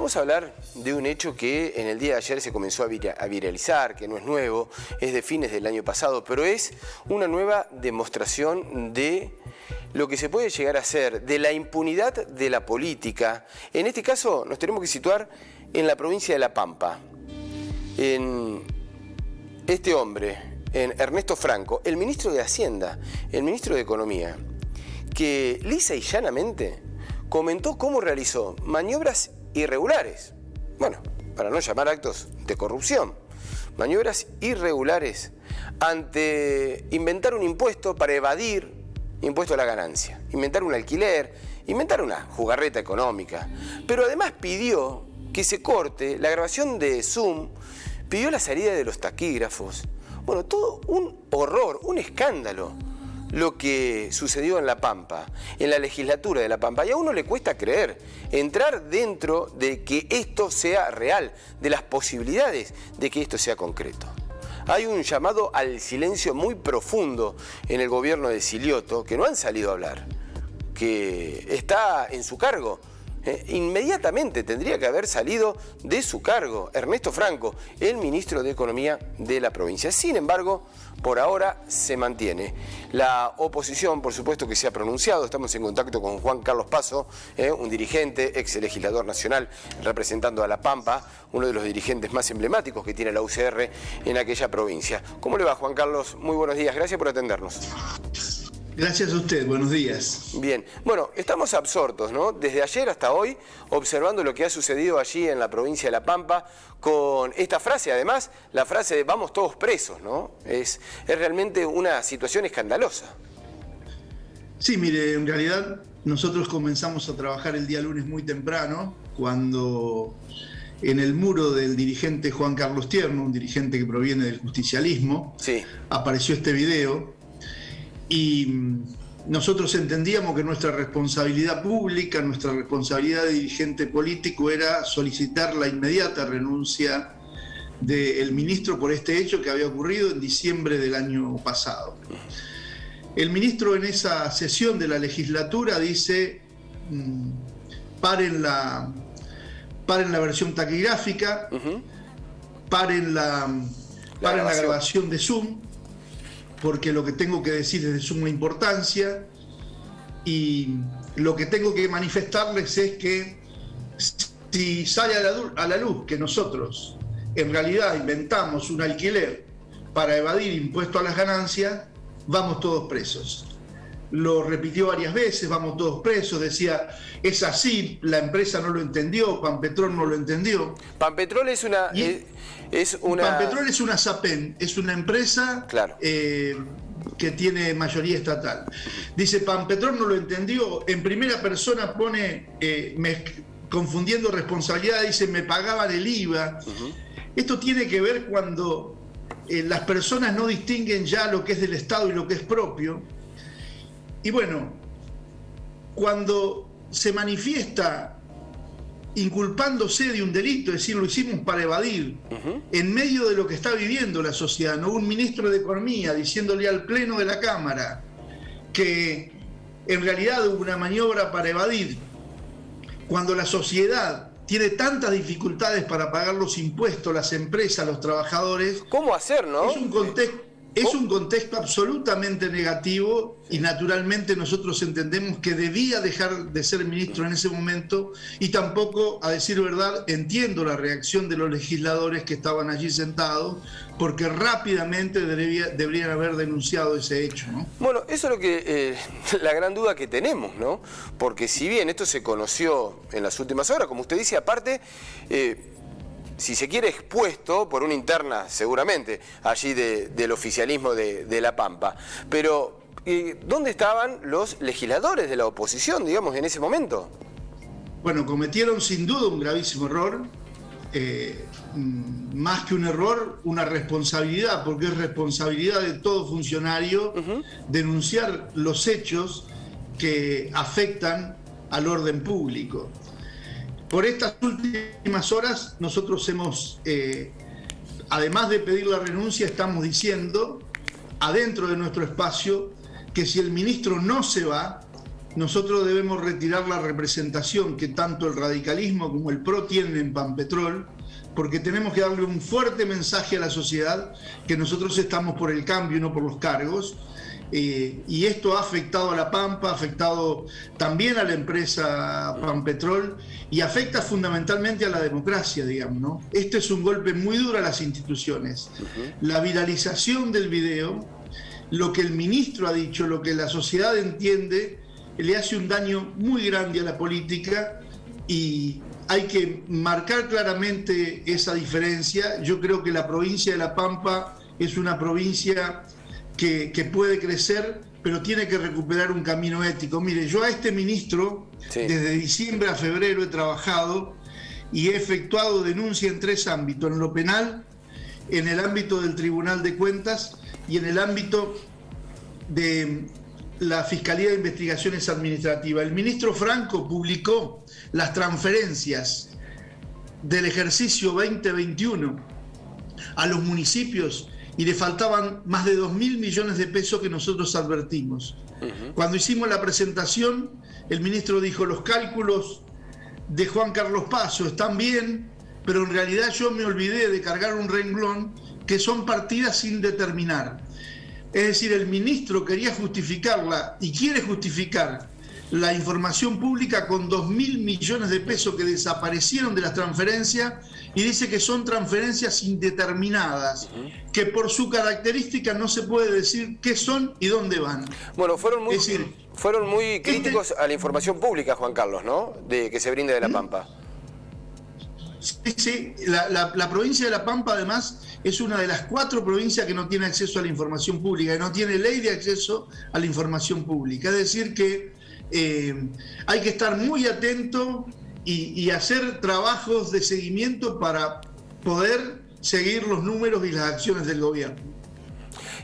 Vamos a hablar de un hecho que en el día de ayer se comenzó a viralizar, que no es nuevo, es de fines del año pasado, pero es una nueva demostración de lo que se puede llegar a hacer, de la impunidad de la política. En este caso nos tenemos que situar en la provincia de La Pampa, en este hombre, en Ernesto Franco, el ministro de Hacienda, el ministro de Economía, que lisa y llanamente comentó cómo realizó maniobras irregulares, bueno, para no llamar actos de corrupción, maniobras irregulares ante inventar un impuesto para evadir impuesto a la ganancia, inventar un alquiler, inventar una jugarreta económica, pero además pidió que se corte la grabación de Zoom, pidió la salida de los taquígrafos, bueno, todo un horror, un escándalo lo que sucedió en La Pampa, en la legislatura de La Pampa, y a uno le cuesta creer, entrar dentro de que esto sea real, de las posibilidades de que esto sea concreto. Hay un llamado al silencio muy profundo en el gobierno de Silioto, que no han salido a hablar, que está en su cargo. Inmediatamente tendría que haber salido de su cargo Ernesto Franco, el ministro de Economía de la provincia. Sin embargo, por ahora se mantiene. La oposición, por supuesto que se ha pronunciado, estamos en contacto con Juan Carlos Paso, un dirigente, ex legislador nacional, representando a La Pampa, uno de los dirigentes más emblemáticos que tiene la UCR en aquella provincia. ¿Cómo le va, Juan Carlos? Muy buenos días, gracias por atendernos. Gracias a usted, buenos días. Bien, bueno, estamos absortos, ¿no? Desde ayer hasta hoy, observando lo que ha sucedido allí en la provincia de La Pampa, con esta frase, además, la frase de vamos todos presos, ¿no? Es realmente una situación escandalosa. Sí, mire, en realidad nosotros comenzamos a trabajar el día lunes muy temprano, cuando en el muro del dirigente Juan Carlos Tierno, un dirigente que proviene del justicialismo, sí, apareció este video. Y nosotros entendíamos que nuestra responsabilidad pública, nuestra responsabilidad de dirigente político era solicitar la inmediata renuncia del ministro por este hecho que había ocurrido en diciembre del año pasado. El ministro en esa sesión de la legislatura dice, paren la versión taquigráfica, paren la grabación de Zoom, porque lo que tengo que decir es de suma importancia y lo que tengo que manifestarles es que si sale a la luz que nosotros en realidad inventamos un alquiler para evadir impuesto a las ganancias, vamos todos presos. Lo repitió varias veces, vamos todos presos, decía, es así, la empresa no lo entendió, Pampetrol no lo entendió. Pampetrol es una... Pampetrol es una SAPEN, es una empresa, claro, que tiene mayoría estatal. Dice, Pampetrol no lo entendió, en primera persona pone, confundiendo responsabilidad, dice, me pagaban el IVA. Esto tiene que ver cuando las personas no distinguen ya lo que es del Estado y lo que es propio. Y bueno, cuando se manifiesta inculpándose de un delito, es decir, lo hicimos para evadir, en medio de lo que está viviendo la sociedad, ¿no? Un ministro de Economía diciéndole al Pleno de la Cámara que en realidad hubo una maniobra para evadir, cuando la sociedad tiene tantas dificultades para pagar los impuestos, las empresas, los trabajadores. ¿Cómo hacer, no? Es un contexto absolutamente negativo y naturalmente nosotros entendemos que debía dejar de ser ministro en ese momento y tampoco, a decir verdad, entiendo la reacción de los legisladores que estaban allí sentados porque rápidamente deberían haber denunciado ese hecho, ¿no? Bueno, eso es lo que la gran duda que tenemos, ¿no? Porque si bien esto se conoció en las últimas horas, como usted dice, aparte... si se quiere, expuesto por una interna, seguramente, allí del oficialismo de La Pampa. Pero, ¿dónde estaban los legisladores de la oposición, digamos, en ese momento? Bueno, cometieron sin duda un gravísimo error, más que un error, una responsabilidad, porque es responsabilidad de todo funcionario denunciar los hechos que afectan al orden público. Por estas últimas horas nosotros hemos, además de pedir la renuncia, estamos diciendo, adentro de nuestro espacio, que si el ministro no se va, nosotros debemos retirar la representación que tanto el radicalismo como el PRO tienen en Pampetrol, porque tenemos que darle un fuerte mensaje a la sociedad que nosotros estamos por el cambio y no por los cargos. Y esto ha afectado a La Pampa, ha afectado también a la empresa Pampetrol y afecta fundamentalmente a la democracia, digamos, ¿no? Este es un golpe muy duro a las instituciones. La viralización del video, lo que el ministro ha dicho, lo que la sociedad entiende, le hace un daño muy grande a la política y hay que marcar claramente esa diferencia. Yo creo que la provincia de La Pampa es una provincia que puede crecer, pero tiene que recuperar un camino ético. Mire, yo a este ministro, desde diciembre a febrero he trabajado y he efectuado denuncia en 3 ámbitos: en lo penal, en el ámbito del Tribunal de Cuentas y en el ámbito de la Fiscalía de Investigaciones Administrativas. El ministro Franco publicó las transferencias del ejercicio 2021 a los municipios y le faltaban más de 2.000 millones de pesos que nosotros advertimos. Cuando hicimos la presentación, el ministro dijo: los cálculos de Juan Carlos Paso están bien, pero en realidad yo me olvidé de cargar un renglón que son partidas sin determinar. Es decir, el ministro quería justificarla y quiere justificar la información pública con 2.000 millones de pesos que desaparecieron de las transferencias y dice que son transferencias indeterminadas, que por su característica no se puede decir qué son y dónde van. Bueno, fueron muy críticos a la información pública, Juan Carlos, ¿no? De que se brinde de La Pampa. Sí, la provincia de La Pampa además es una de las 4 provincias que no tiene acceso a la información pública, que no tiene ley de acceso a la información pública. Es decir que hay que estar muy atento y hacer trabajos de seguimiento para poder seguir los números y las acciones del gobierno.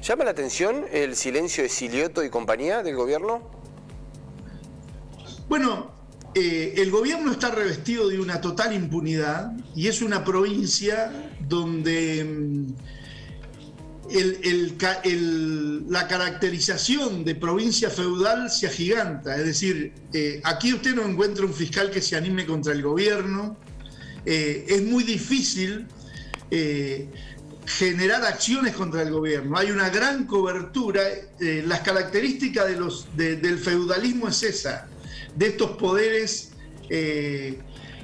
¿Llama la atención el silencio de Silioto y compañía del gobierno? Bueno, el gobierno está revestido de una total impunidad y es una provincia donde la caracterización de provincia feudal se agiganta. Es decir, aquí usted no encuentra un fiscal que se anime contra el gobierno. Es muy difícil generar acciones contra el gobierno. Hay una gran cobertura. Las características del feudalismo es esa, de estos poderes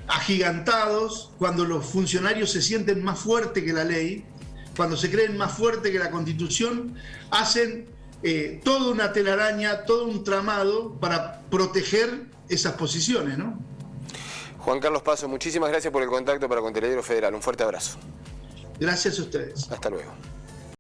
agigantados, cuando los funcionarios se sienten más fuertes que la ley, cuando se creen más fuertes que la Constitución, hacen toda una telaraña, todo un tramado para proteger esas posiciones, ¿no? Juan Carlos Paso, muchísimas gracias por el contacto para con Teledero Federal. Un fuerte abrazo. Gracias a ustedes. Hasta luego.